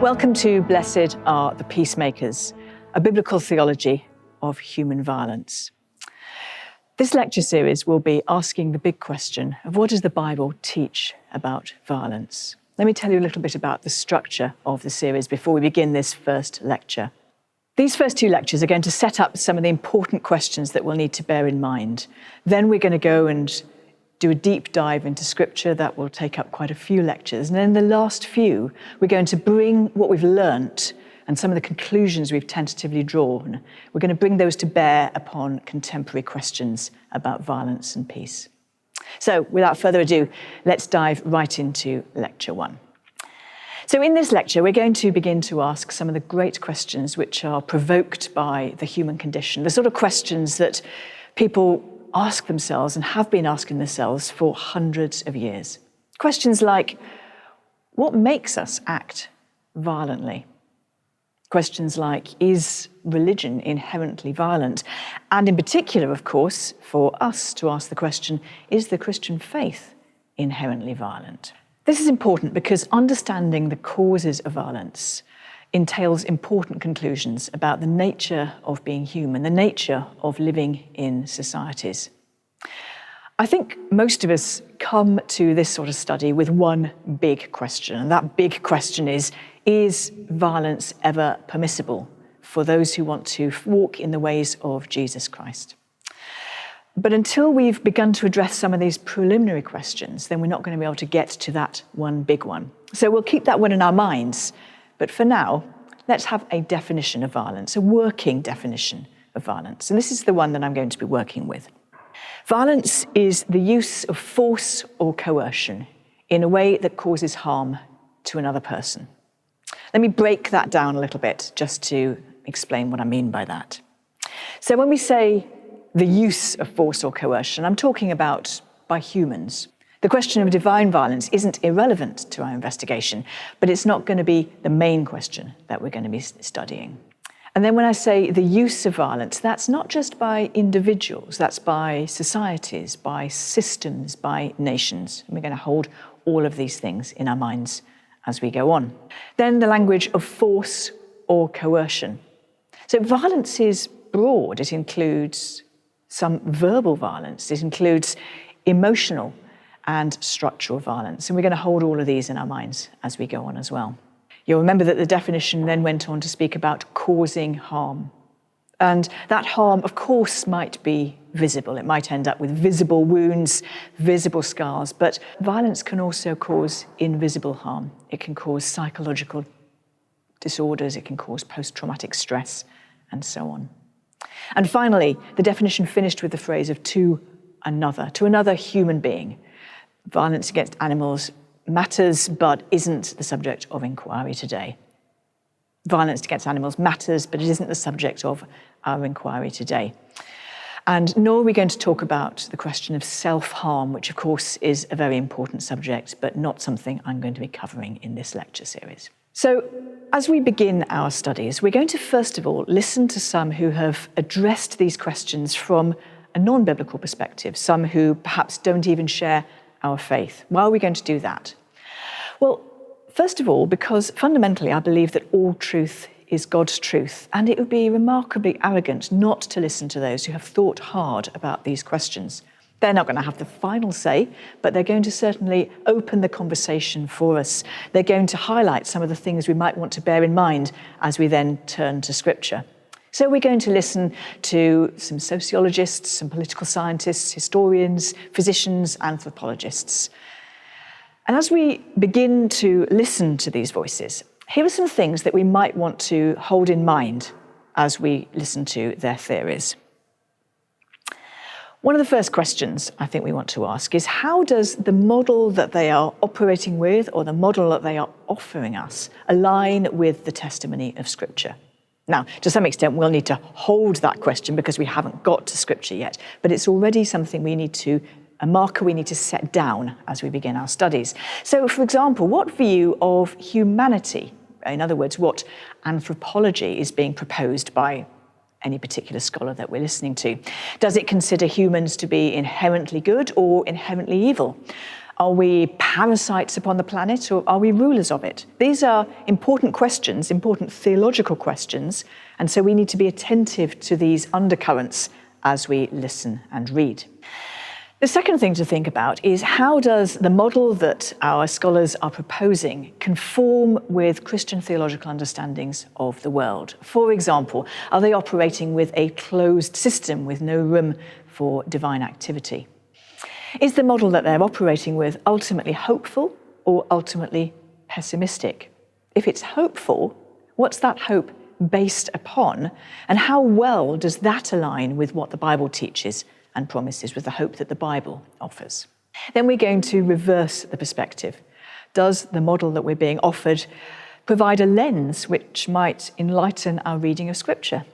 Welcome to Blessed Are the Peacemakers, a biblical theology of human violence. This lecture series will be asking the big question of what does the Bible teach about violence? Let me tell you a little bit about the structure of the series before we begin this first lecture. These first two lectures are going to set up some of the important questions that we'll need to bear in mind. Then we're going to go and do a deep dive into Scripture that will take up quite a few lectures. And then the last few, we're going to bring what we've learnt and some of the conclusions we've tentatively drawn. We're going to bring those to bear upon contemporary questions about violence and peace. So without further ado, let's dive right into lecture one. So in this lecture, we're going to begin to ask some of the great questions which are provoked by the human condition, the sort of questions that people ask themselves and have been asking themselves for hundreds of years. Questions like, what makes us act violently? Questions like, is religion inherently violent? And in particular, of course, for us to ask the question, is the Christian faith inherently violent? This is important because understanding the causes of violence entails important conclusions about the nature of being human, the nature of living in societies. I think most of us come to this sort of study with one big question, and that big question is violence ever permissible for those who want to walk in the ways of Jesus Christ? But until we've begun to address some of these preliminary questions, then we're not going to be able to get to that one big one. So we'll keep that one in our minds. But for now, let's have a definition of violence, a working definition of violence. And this is the one that I'm going to be working with. Violence is the use of force or coercion in a way that causes harm to another person. Let me break that down a little bit just to explain what I mean by that. So when we say the use of force or coercion, I'm talking about by humans. The question of divine violence isn't irrelevant to our investigation, but it's not going to be the main question that we're going to be studying. And then when I say the use of violence, that's not just by individuals, that's by societies, by systems, by nations. And we're going to hold all of these things in our minds as we go on. Then the language of force or coercion. So violence is broad. It includes some verbal violence. It includes emotional and structural violence. And we're going to hold all of these in our minds as we go on as well. You'll remember that the definition then went on to speak about causing harm. And that harm, of course, might be visible. It might end up with visible wounds, visible scars, but violence can also cause invisible harm. It can cause psychological disorders, it can cause post-traumatic stress, and so on. And finally, the definition finished with the phrase of to another human being. Violence against animals matters, but isn't the subject of inquiry today. Violence against animals matters, but it isn't the subject of our inquiry today. And nor are we going to talk about the question of self-harm, which of course is a very important subject, but not something I'm going to be covering in this lecture series. So as we begin our studies, we're going to first of all listen to some who have addressed these questions from a non-biblical perspective, some who perhaps don't even share our faith. Why are we going to do that? Well, first of all, because fundamentally I believe that all truth is God's truth, and it would be remarkably arrogant not to listen to those who have thought hard about these questions. They're not going to have the final say, but they're going to certainly open the conversation for us. They're going to highlight some of the things we might want to bear in mind as we then turn to Scripture. So we're going to listen to some sociologists, some political scientists, historians, physicians, anthropologists. And as we begin to listen to these voices, here are some things that we might want to hold in mind as we listen to their theories. One of the first questions I think we want to ask is, how does the model that they are operating with, or the model that they are offering us, align with the testimony of Scripture? Now, to some extent, we'll need to hold that question because we haven't got to Scripture yet, but it's already something a marker we need to set down as we begin our studies. So, for example, what view of humanity, in other words, what anthropology is being proposed by any particular scholar that we're listening to? Does it consider humans to be inherently good or inherently evil? Are we parasites upon the planet, or are we rulers of it? These are important questions, important theological questions, and so we need to be attentive to these undercurrents as we listen and read. The second thing to think about is, how does the model that our scholars are proposing conform with Christian theological understandings of the world? For example, are they operating with a closed system with no room for divine activity? Is the model that they're operating with ultimately hopeful or ultimately pessimistic? If it's hopeful, what's that hope based upon? And how well does that align with what the Bible teaches and promises, with the hope that the Bible offers? Then we're going to reverse the perspective. Does the model that we're being offered provide a lens which might enlighten our reading of Scripture?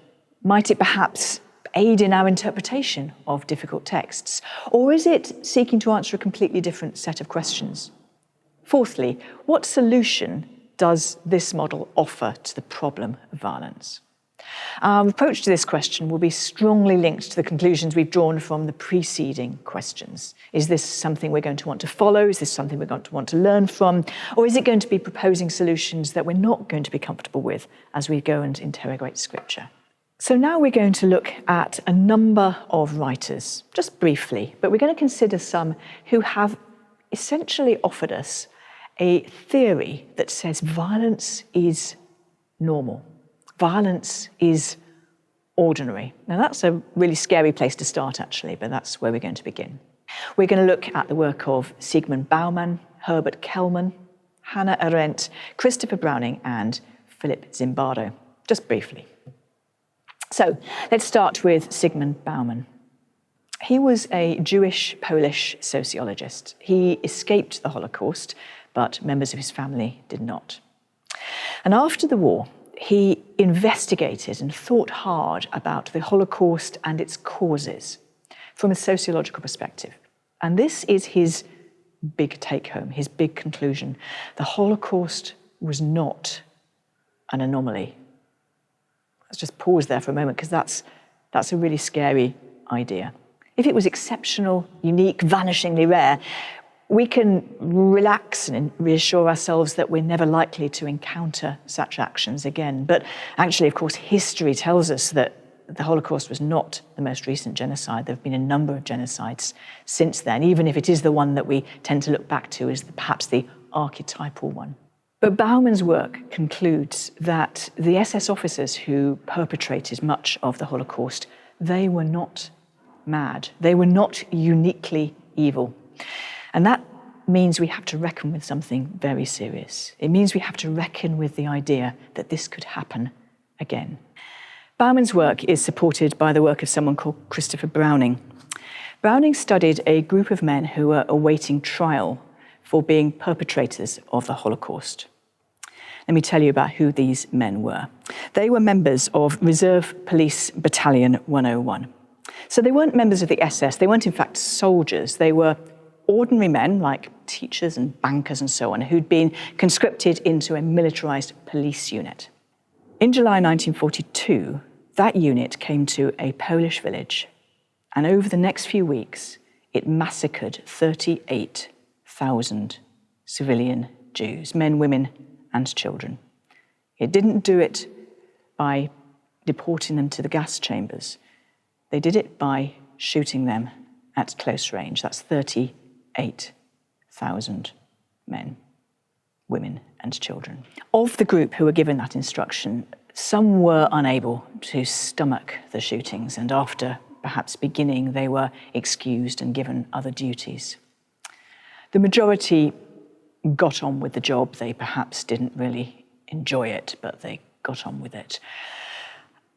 Might it perhaps aid in our interpretation of difficult texts? Or is it seeking to answer a completely different set of questions? Fourthly, what solution does this model offer to the problem of violence? Our approach to this question will be strongly linked to the conclusions we've drawn from the preceding questions. Is this something we're going to want to follow? Is this something we're going to want to learn from? Or is it going to be proposing solutions that we're not going to be comfortable with as we go and interrogate Scripture? So now we're going to look at a number of writers, just briefly, but we're going to consider some who have essentially offered us a theory that says violence is normal. Violence is ordinary. Now, that's a really scary place to start, actually, but that's where we're going to begin. We're going to look at the work of Zygmunt Bauman, Herbert Kellman, Hannah Arendt, Christopher Browning, and Philip Zimbardo, just briefly. So let's start with Zygmunt Bauman. He was a Jewish-Polish sociologist. He escaped the Holocaust, but members of his family did not. And after the war, he investigated and thought hard about the Holocaust and its causes from a sociological perspective. And this is his big take-home, his big conclusion. The Holocaust was not an anomaly. Let's just pause there for a moment, because that's a really scary idea. If it was exceptional, unique, vanishingly rare, we can relax and reassure ourselves that we're never likely to encounter such actions again. But actually, of course, history tells us that the Holocaust was not the most recent genocide. There have been a number of genocides since then, even if it is the one that we tend to look back to as perhaps the archetypal one. But Bauman's work concludes that the SS officers who perpetrated much of the Holocaust, they were not mad. They were not uniquely evil. And that means we have to reckon with something very serious. It means we have to reckon with the idea that this could happen again. Bauman's work is supported by the work of someone called Christopher Browning. Browning studied a group of men who were awaiting trial for being perpetrators of the Holocaust. Let me tell you about who these men were. They were members of Reserve Police Battalion 101. So they weren't members of the SS. They weren't, in fact, soldiers. They were ordinary men, like teachers and bankers and so on, who'd been conscripted into a militarized police unit. In July 1942, that unit came to a Polish village, and over the next few weeks, it massacred 38,000 civilian Jews, men, women, and children. It didn't do it by deporting them to the gas chambers. They did it by shooting them at close range. That's 38,000 men, women, and children. Of the group who were given that instruction, some were unable to stomach the shootings, and after perhaps beginning, they were excused and given other duties. The majority got on with the job. They perhaps didn't really enjoy it, but they got on with it.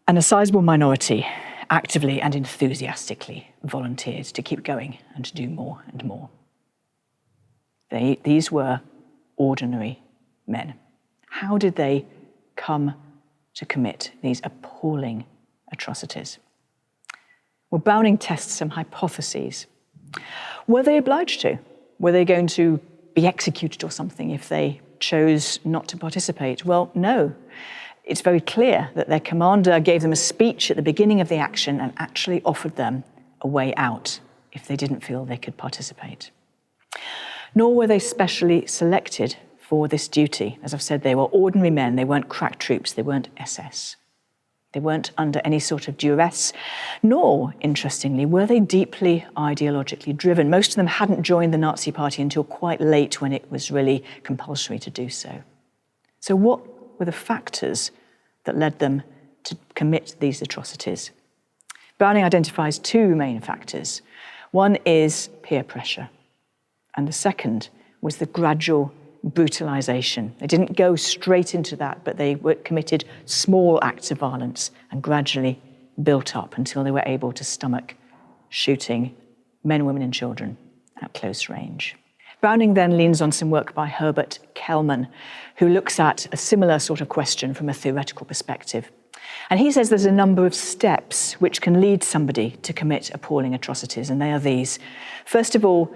And a sizable minority actively and enthusiastically volunteered to keep going and to do more and more. These were ordinary men. How did they come to commit these appalling atrocities? Well, Browning tests some hypotheses. Were they obliged to? Were they going to be executed or something if they chose not to participate? Well, no. It's very clear that their commander gave them a speech at the beginning of the action and actually offered them a way out if they didn't feel they could participate. nor were they specially selected for this duty. As I've said, they were ordinary men. They weren't crack troops. They weren't SS. They weren't under any sort of duress, nor, interestingly, were they deeply ideologically driven. Most of them hadn't joined the Nazi Party until quite late, when it was really compulsory to do so. So what were the factors that led them to commit these atrocities? Browning identifies two main factors. One is peer pressure, and the second was the gradual brutalization. They didn't go straight into that, but they committed small acts of violence and gradually built up until they were able to stomach shooting men, women, and children at close range. Browning then leans on some work by Herbert Kellman, who looks at a similar sort of question from a theoretical perspective. And he says there's a number of steps which can lead somebody to commit appalling atrocities, and they are these. First of all,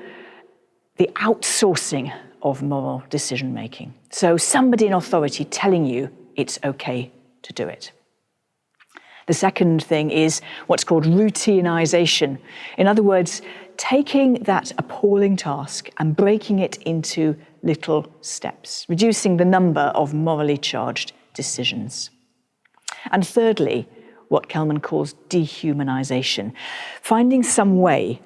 the outsourcing of moral decision-making. So somebody in authority telling you it's okay to do it. The second thing is what's called routinization. In other words, taking that appalling task and breaking it into little steps, reducing the number of morally charged decisions. And thirdly, what Kellman calls dehumanization, finding some way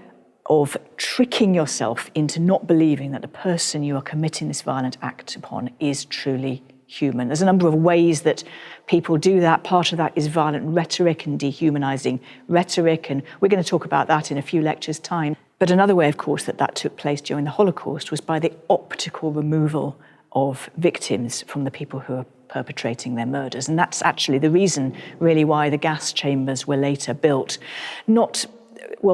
of tricking yourself into not believing that the person you are committing this violent act upon is truly human. There's a number of ways that people do that. Part of that is violent rhetoric and dehumanizing rhetoric, and we're going to talk about that in a few lectures' time. But another way, of course, that took place during the Holocaust was by the optical removal of victims from the people who are perpetrating their murders. And that's actually the reason, really, why the gas chambers were later built.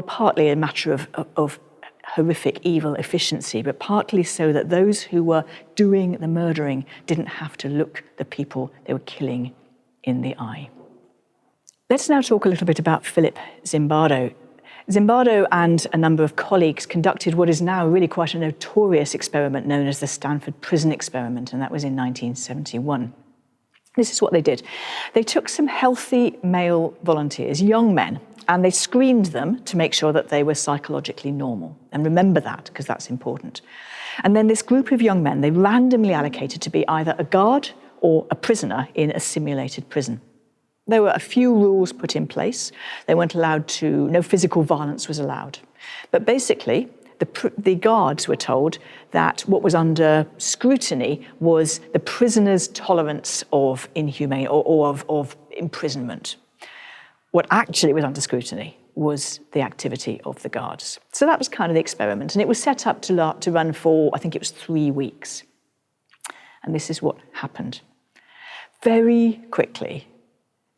Partly a matter of horrific evil efficiency, but partly so that those who were doing the murdering didn't have to look the people they were killing in the eye. Let's now talk a little bit about Philip Zimbardo. Zimbardo and a number of colleagues conducted what is now really quite a notorious experiment known as the Stanford Prison Experiment, and that was in 1971. This is what they did. They took some healthy male volunteers, young men, and they screened them to make sure that they were psychologically normal. And remember that, because that's important. And then this group of young men, they randomly allocated to be either a guard or a prisoner in a simulated prison. There were a few rules put in place. They weren't allowed to, no physical violence was allowed. But basically, the guards were told that what was under scrutiny was the prisoner's tolerance of inhumane or of imprisonment. What actually was under scrutiny was the activity of the guards. So that was kind of the experiment. And it was set up to run for, I think it was 3 weeks. And this is what happened. Very quickly,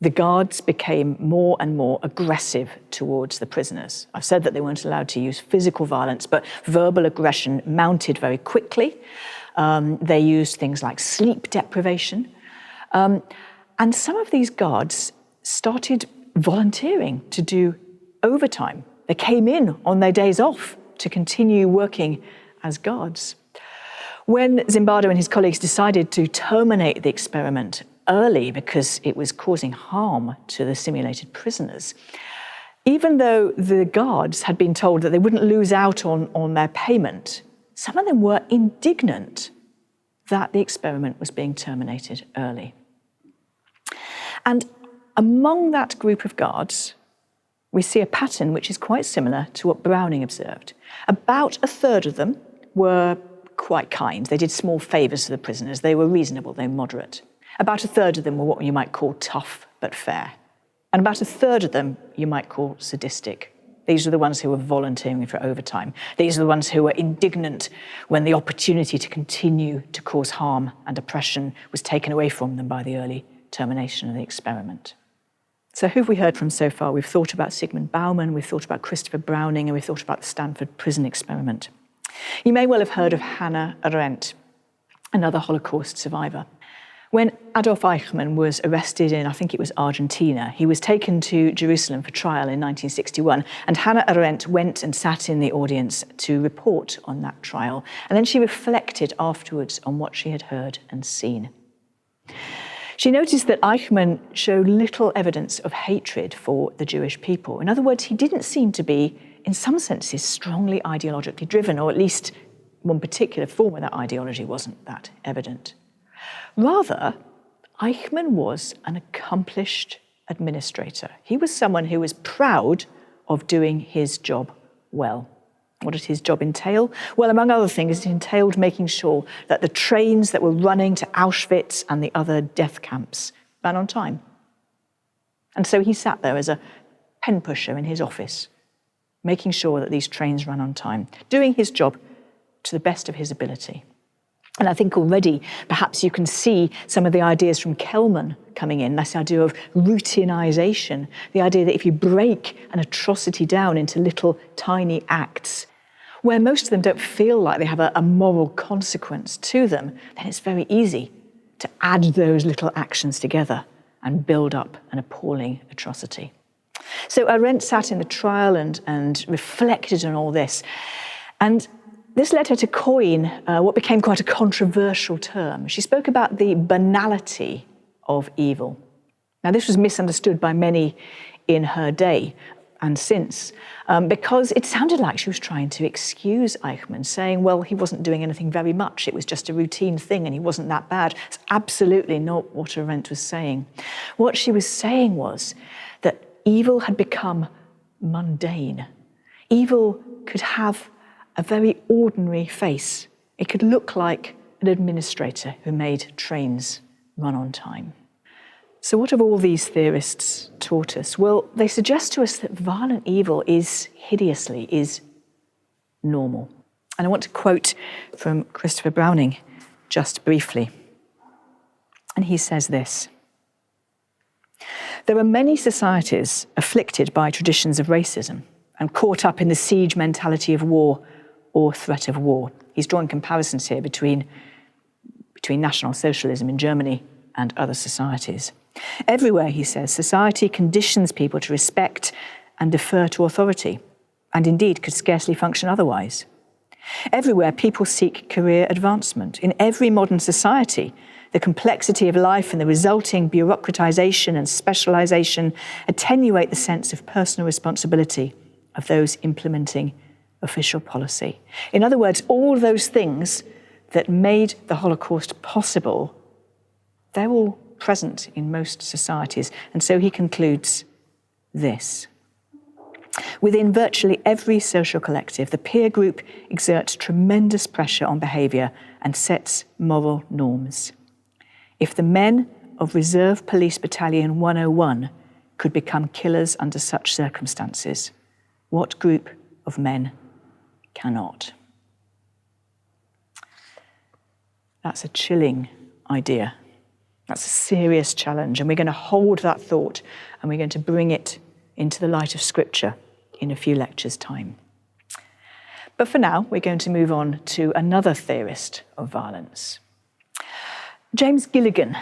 the guards became more and more aggressive towards the prisoners. I've said that they weren't allowed to use physical violence, but verbal aggression mounted very quickly. They used things like sleep deprivation. And some of these guards started volunteering to do overtime. They came in on their days off to continue working as guards. When Zimbardo and his colleagues decided to terminate the experiment early because it was causing harm to the simulated prisoners, even though the guards had been told that they wouldn't lose out on their payment, some of them were indignant that the experiment was being terminated early. And among that group of guards, we see a pattern which is quite similar to what Browning observed. About a third of them were quite kind. They did small favours to the prisoners. They were reasonable, they were moderate. About a third of them were what you might call tough but fair. And about a third of them you might call sadistic. These are the ones who were volunteering for overtime. These are the ones who were indignant when the opportunity to continue to cause harm and oppression was taken away from them by the early termination of the experiment. So who have we heard from so far? We've thought about Zygmunt Bauman, we've thought about Christopher Browning, and we've thought about the Stanford Prison Experiment. You may well have heard of Hannah Arendt, another Holocaust survivor. When Adolf Eichmann was arrested in, I think it was Argentina, he was taken to Jerusalem for trial in 1961, and Hannah Arendt went and sat in the audience to report on that trial. And then she reflected afterwards on what she had heard and seen. She noticed that Eichmann showed little evidence of hatred for the Jewish people. In other words, he didn't seem to be, in some senses, strongly ideologically driven, or at least one particular form of that ideology wasn't that evident. Rather, Eichmann was an accomplished administrator. He was someone who was proud of doing his job well. What did his job entail? Well, among other things, it entailed making sure that the trains that were running to Auschwitz and the other death camps ran on time. And so he sat there as a pen pusher in his office, making sure that these trains ran on time, doing his job to the best of his ability. And I think already perhaps you can see some of the ideas from Kelman coming in, this idea of routinization, the idea that if you break an atrocity down into little tiny acts, where most of them don't feel like they have a moral consequence to them, then it's very easy to add those little actions together and build up an appalling atrocity. So Arendt sat in the trial and reflected on all this. And this led her to coin what became quite a controversial term. She spoke about the banality of evil. Now, this was misunderstood by many in her day and since, because it sounded like she was trying to excuse Eichmann, saying, well, he wasn't doing anything very much. It was just a routine thing and he wasn't that bad. It's absolutely not what Arendt was saying. What she was saying was that evil had become mundane. Evil could have a very ordinary face. It could look like an administrator who made trains run on time. So what have all these theorists taught us? Well, they suggest to us that violent evil is normal. And I want to quote from Christopher Browning just briefly. And he says this: "There are many societies afflicted by traditions of racism and caught up in the siege mentality of war or threat of war." He's drawing comparisons here between National Socialism in Germany and other societies. "Everywhere," he says, "society conditions people to respect and defer to authority, and indeed could scarcely function otherwise. Everywhere people seek career advancement. In every modern society, the complexity of life and the resulting bureaucratization and specialization attenuate the sense of personal responsibility of those implementing official policy." In other words, all those things that made the Holocaust possible, they're all present in most societies. And so he concludes this: "Within virtually every social collective, the peer group exerts tremendous pressure on behaviour and sets moral norms. If the men of Reserve Police Battalion 101 could become killers under such circumstances, what group of men cannot?" That's a chilling idea. That's a serious challenge, and we're going to hold that thought and we're going to bring it into the light of Scripture in a few lectures' time. But for now, we're going to move on to another theorist of violence. James Gilligan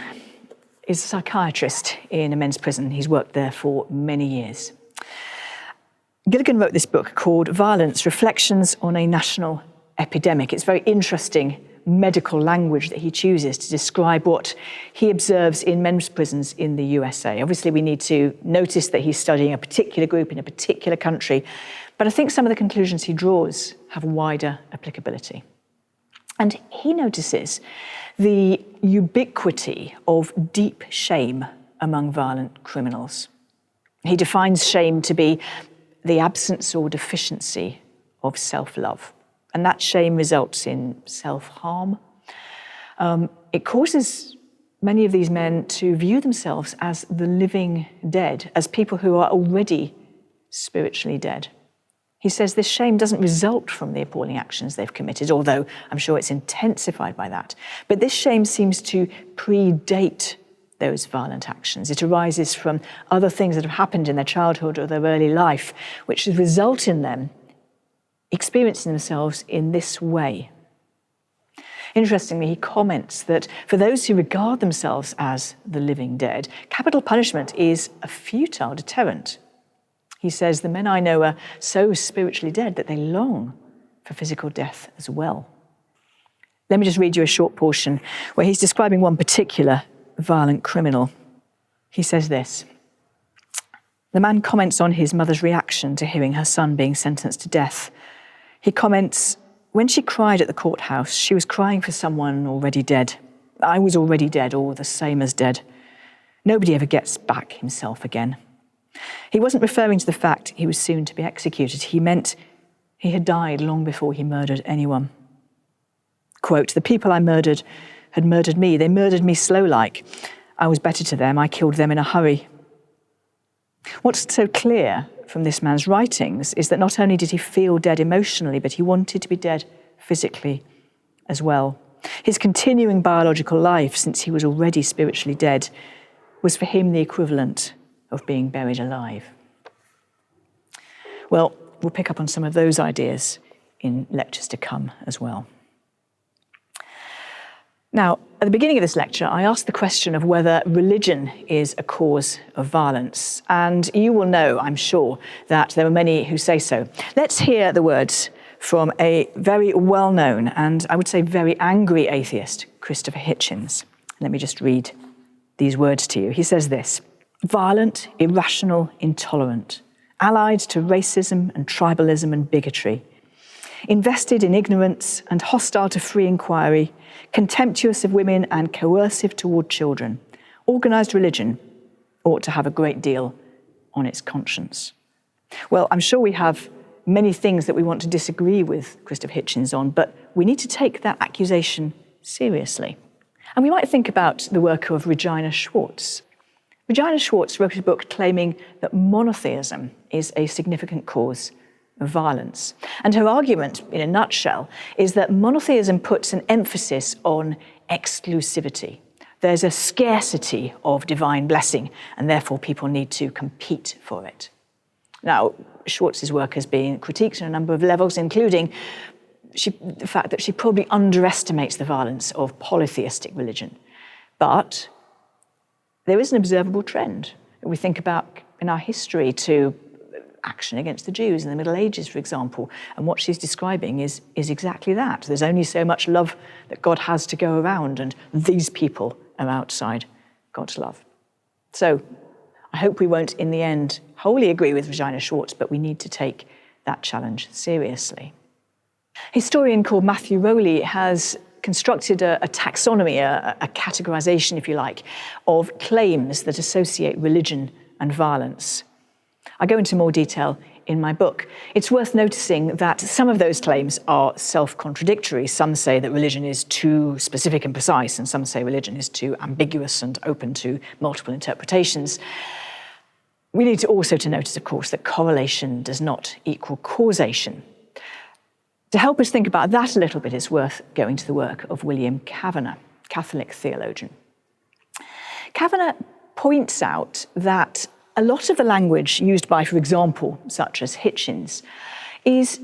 is a psychiatrist in a men's prison. He's worked there for many years. Gilligan wrote this book called Violence: Reflections on a National Epidemic. It's very interesting medical language that he chooses to describe what he observes in men's prisons in the USA. Obviously, we need to notice that he's studying a particular group in a particular country, but I think some of the conclusions he draws have wider applicability. And he notices the ubiquity of deep shame among violent criminals. He defines shame to be the absence or deficiency of self-love. And that shame results in self-harm. It causes many of these men to view themselves as the living dead, as people who are already spiritually dead. He says this shame doesn't result from the appalling actions they've committed, although I'm sure it's intensified by that. But this shame seems to predate those violent actions. It arises from other things that have happened in their childhood or their early life, which result in them experiencing themselves in this way. Interestingly, he comments that for those who regard themselves as the living dead, capital punishment is a futile deterrent. He says, "The men I know are so spiritually dead that they long for physical death as well." Let me just read you a short portion where he's describing one particular violent criminal. He says this: "The man comments on his mother's reaction to hearing her son being sentenced to death. He comments, When she cried at the courthouse, she was crying for someone already dead. I was already dead, or the same as dead. Nobody ever gets back himself again. He wasn't referring to the fact he was soon to be executed. He meant he had died long before he murdered anyone. Quote, "The people I murdered had murdered me. They murdered me slow-like. I was better to them. I killed them in a hurry." What's so clear from this man's writings is that not only did he feel dead emotionally, but he wanted to be dead physically as well. His continuing biological life, since he was already spiritually dead, was for him the equivalent of being buried alive. Well, we'll pick up on some of those ideas in lectures to come as well. Now, at the beginning of this lecture, I asked the question of whether religion is a cause of violence. And you will know, I'm sure, that there are many who say so. Let's hear the words from a very well-known and I would say very angry atheist, Christopher Hitchens. Let me just read these words to you. He says this: "Violent, irrational, intolerant, allied to racism and tribalism and bigotry, invested in ignorance and hostile to free inquiry, contemptuous of women and coercive toward children, organised religion ought to have a great deal on its conscience." Well, I'm sure we have many things that we want to disagree with Christopher Hitchens on, but we need to take that accusation seriously. And we might think about the work of Regina Schwartz. Regina Schwartz wrote a book claiming that monotheism is a significant cause of violence. And her argument, in a nutshell, is that monotheism puts an emphasis on exclusivity. There's a scarcity of divine blessing, and therefore people need to compete for it. Now, Schwartz's work has been critiqued on a number of levels, including the fact that she probably underestimates the violence of polytheistic religion. But there is an observable trend. We think about in our history to action against the Jews in the Middle Ages, for example, and what she's describing is exactly that. There's only so much love that God has to go around, and these people are outside God's love. So I hope we won't, in the end, wholly agree with Regina Schwartz, but we need to take that challenge seriously. A historian called Matthew Rowley has constructed a taxonomy, a categorization, if you like, of claims that associate religion and violence. I go into more detail in my book. It's worth noticing that some of those claims are self-contradictory. Some say that religion is too specific and precise, and some say religion is too ambiguous and open to multiple interpretations. We need to also to notice, of course, that correlation does not equal causation. To help us think about that a little bit, it's worth going to the work of William Kavanagh, Catholic theologian. Kavanagh points out that a lot of the language used by, for example, such as Hitchens, is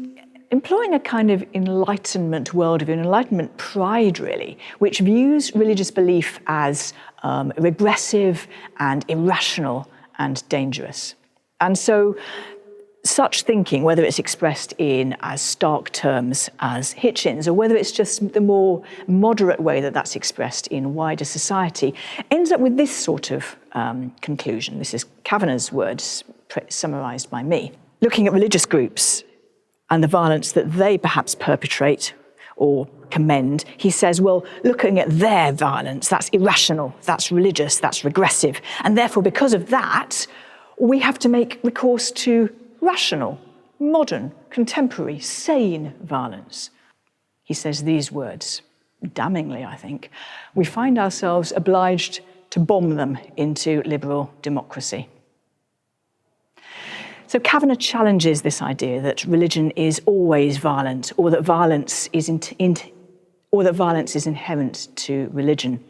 employing a kind of Enlightenment worldview, an Enlightenment pride, really, which views religious belief as regressive and irrational and dangerous. And so such thinking, whether it's expressed in as stark terms as Hitchens, or whether it's just the more moderate way that that's expressed in wider society, ends up with this sort of conclusion. This is Kavanagh's words summarised by me. Looking at religious groups and the violence that they perhaps perpetrate or commend, he says, well, looking at their violence, that's irrational, that's religious, that's regressive. And therefore, because of that, we have to make recourse to rational, modern, contemporary, sane violence. He says these words, damningly, I think: "We find ourselves obliged to bomb them into liberal democracy." So Kavanagh challenges this idea that religion is always violent, or that violence is inherent to religion.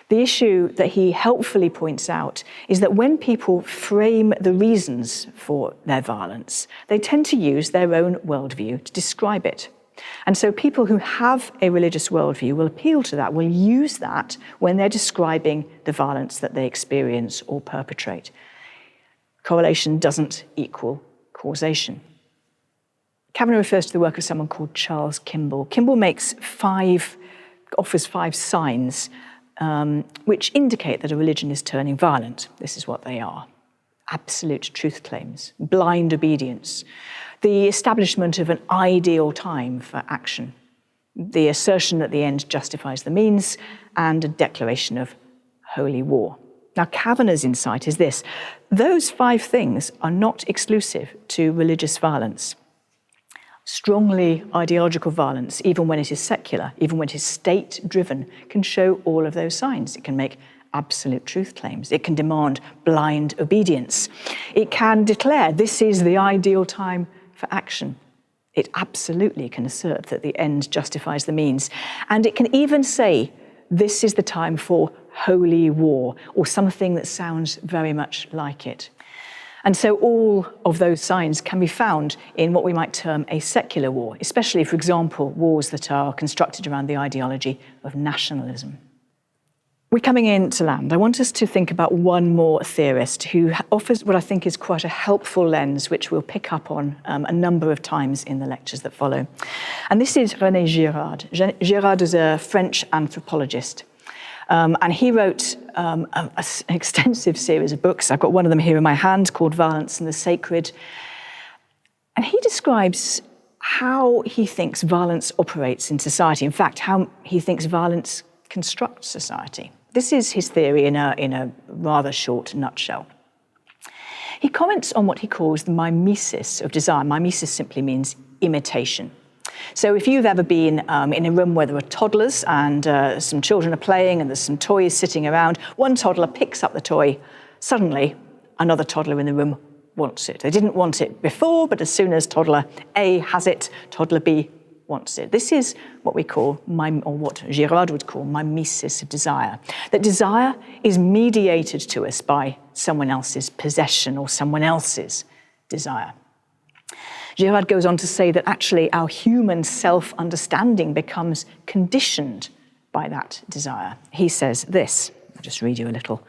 The issue that he helpfully points out is that when people frame the reasons for their violence, they tend to use their own worldview to describe it. And so people who have a religious worldview will appeal to that, will use that when they're describing the violence that they experience or perpetrate. Correlation doesn't equal causation. Kavanagh refers to the work of someone called Charles Kimball. Kimball offers five signs which indicate that a religion is turning violent. This is what they are. absolute truth claims, blind obedience, the establishment of an ideal time for action, the assertion that the end justifies the means, and a declaration of holy war. Now, Kavanagh's insight is this: those 5 things are not exclusive to religious violence. Strongly ideological violence, even when it is secular, even when it is state-driven, can show all of those signs. It can make absolute truth claims. It can demand blind obedience. It can declare this is the ideal time for action. It absolutely can assert that the end justifies the means. And it can even say this is the time for holy war, or something that sounds very much like it. And so all of those signs can be found in what we might term a secular war, especially, for example, wars that are constructed around the ideology of nationalism. We're coming into land. I want us to think about one more theorist who offers what I think is quite a helpful lens, which we'll pick up on a number of times in the lectures that follow. And this is René Girard. Girard is a French anthropologist. And he wrote an extensive series of books. I've got one of them here in my hand called Violence and the Sacred. And he describes how he thinks violence operates in society. In fact, how he thinks violence constructs society. This is his theory in a rather short nutshell. He comments on what he calls the mimesis of desire. Mimesis simply means imitation. So if you've ever been in a room where there are toddlers and some children are playing and there's some toys sitting around, one toddler picks up the toy, suddenly another toddler in the room wants it. They didn't want it before, but as soon as toddler A has it, toddler B wants it. This is what we call, or what Girard would call, mimesis of desire. That desire is mediated to us by someone else's possession or someone else's desire. Girard goes on to say that actually our human self-understanding becomes conditioned by that desire. He says this, I'll just read you a little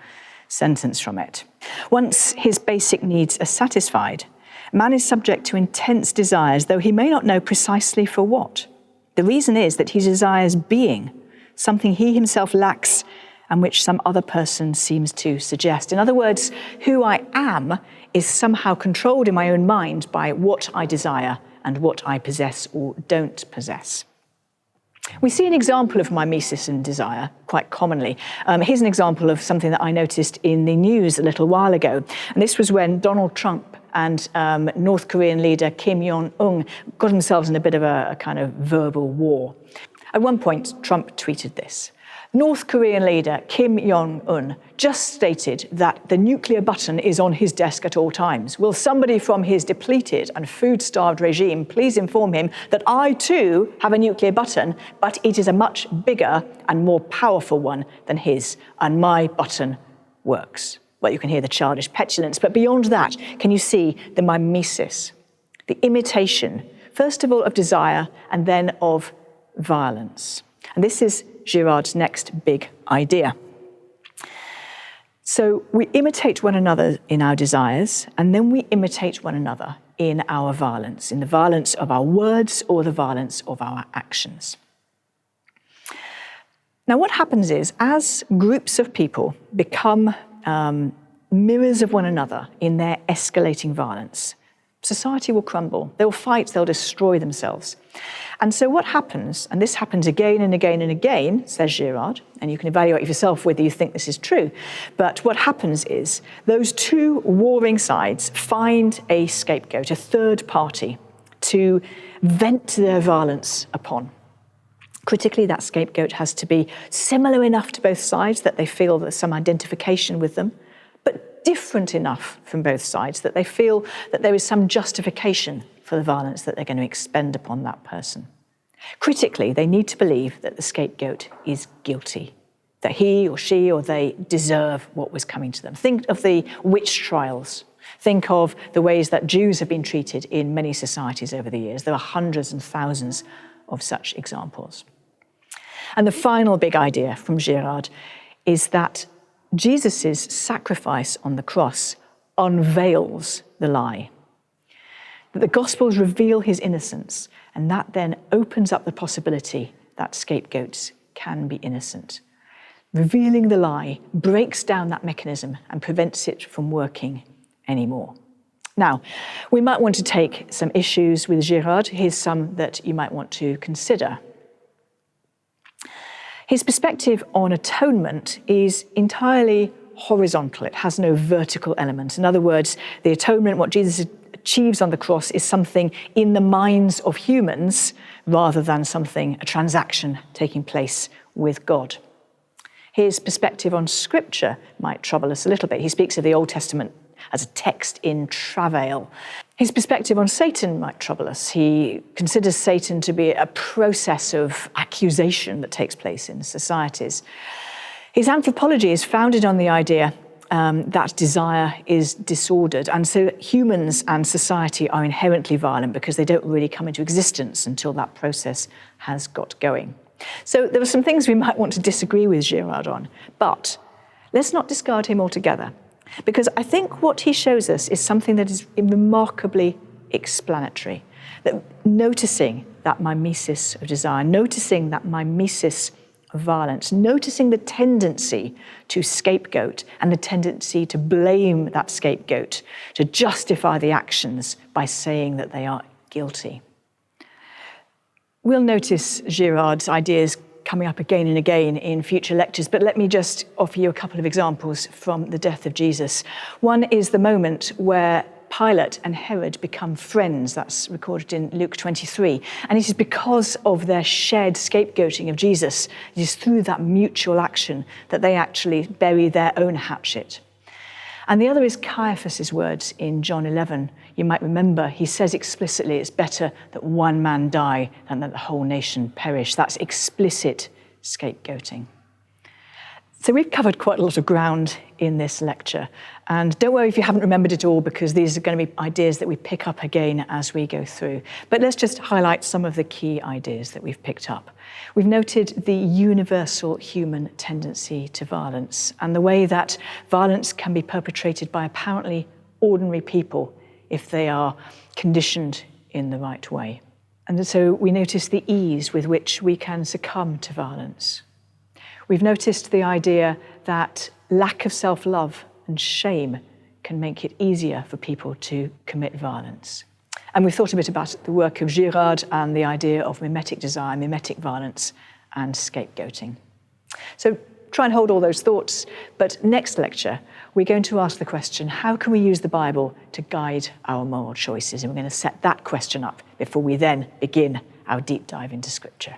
sentence from it. Once his basic needs are satisfied, man is subject to intense desires, though he may not know precisely for what. The reason is that he desires being, something he himself lacks and which some other person seems to suggest. In other words, who I am is somehow controlled in my own mind by what I desire and what I possess or don't possess. We see an example of mimesis and desire quite commonly. Here's an example of something that I noticed in the news a little while ago. And this was when Donald Trump and North Korean leader Kim Jong-un got themselves in a bit of a kind of verbal war. At one point, Trump tweeted this: North Korean leader Kim Jong-un just stated that the nuclear button is on his desk at all times. Will somebody from his depleted and food-starved regime please inform him that I too have a nuclear button, but it is a much bigger and more powerful one than his, and my button works. Well, you can hear the childish petulance, but beyond that, can you see the mimesis, the imitation, first of all of desire and then of violence? And this is Girard's next big idea. So we imitate one another in our desires, and then we imitate one another in our violence, in the violence of our words or the violence of our actions. Now, what happens is, as groups of people become mirrors of one another in their escalating violence, society will crumble. They'll fight, they'll destroy themselves. And so what happens, and this happens again and again and again, says Girard, and you can evaluate yourself whether you think this is true, but what happens is those two warring sides find a scapegoat, a third party, to vent their violence upon. Critically, that scapegoat has to be similar enough to both sides that they feel there's some identification with them, but different enough from both sides that they feel that there is some justification for the violence that they're going to expend upon that person. Critically, they need to believe that the scapegoat is guilty, that he or she or they deserve what was coming to them. Think of the witch trials. Think of the ways that Jews have been treated in many societies over the years. There are hundreds and thousands of such examples. And the final big idea from Girard is that Jesus' sacrifice on the cross unveils the lie. That the Gospels reveal his innocence, and that then opens up the possibility that scapegoats can be innocent. Revealing the lie breaks down that mechanism and prevents it from working anymore. Now, we might want to take some issues with Girard. Here's some that you might want to consider. His perspective on atonement is entirely horizontal. It has no vertical element. In other words, the atonement, what Jesus achieves on the cross, is something in the minds of humans rather than something, a transaction taking place with God. His perspective on Scripture might trouble us a little bit. He speaks of the Old Testament as a text in travail. His perspective on Satan might trouble us. He considers Satan to be a process of accusation that takes place in societies. His anthropology is founded on the idea that desire is disordered, and so humans and society are inherently violent because they don't really come into existence until that process has got going. So there are some things we might want to disagree with Girard on, but let's not discard him altogether, because I think what he shows us is something that is remarkably explanatory, that noticing that mimesis of desire, noticing that mimesis of violence, noticing the tendency to scapegoat and the tendency to blame that scapegoat, to justify the actions by saying that they are guilty. We'll notice Girard's ideas coming up again and again in future lectures, but let me just offer you a couple of examples from the death of Jesus. One is the moment where Pilate and Herod become friends. That's recorded in Luke 23. And it is because of their shared scapegoating of Jesus, it is through that mutual action that they actually bury their own hatchet. And the other is Caiaphas' words in John 11. You might remember, he says explicitly, it's better that one man die than that the whole nation perish. That's explicit scapegoating. So we've covered quite a lot of ground in this lecture. And don't worry if you haven't remembered it all, because these are going to be ideas that we pick up again as we go through. But let's just highlight some of the key ideas that we've picked up. We've noted the universal human tendency to violence and the way that violence can be perpetrated by apparently ordinary people if they are conditioned in the right way. And so we notice the ease with which we can succumb to violence. We've noticed the idea that lack of self-love and shame can make it easier for people to commit violence. And we've thought a bit about the work of Girard and the idea of mimetic desire, mimetic violence, and scapegoating. So try and hold all those thoughts, but next lecture, we're going to ask the question, how can we use the Bible to guide our moral choices? And we're going to set that question up before we then begin our deep dive into Scripture.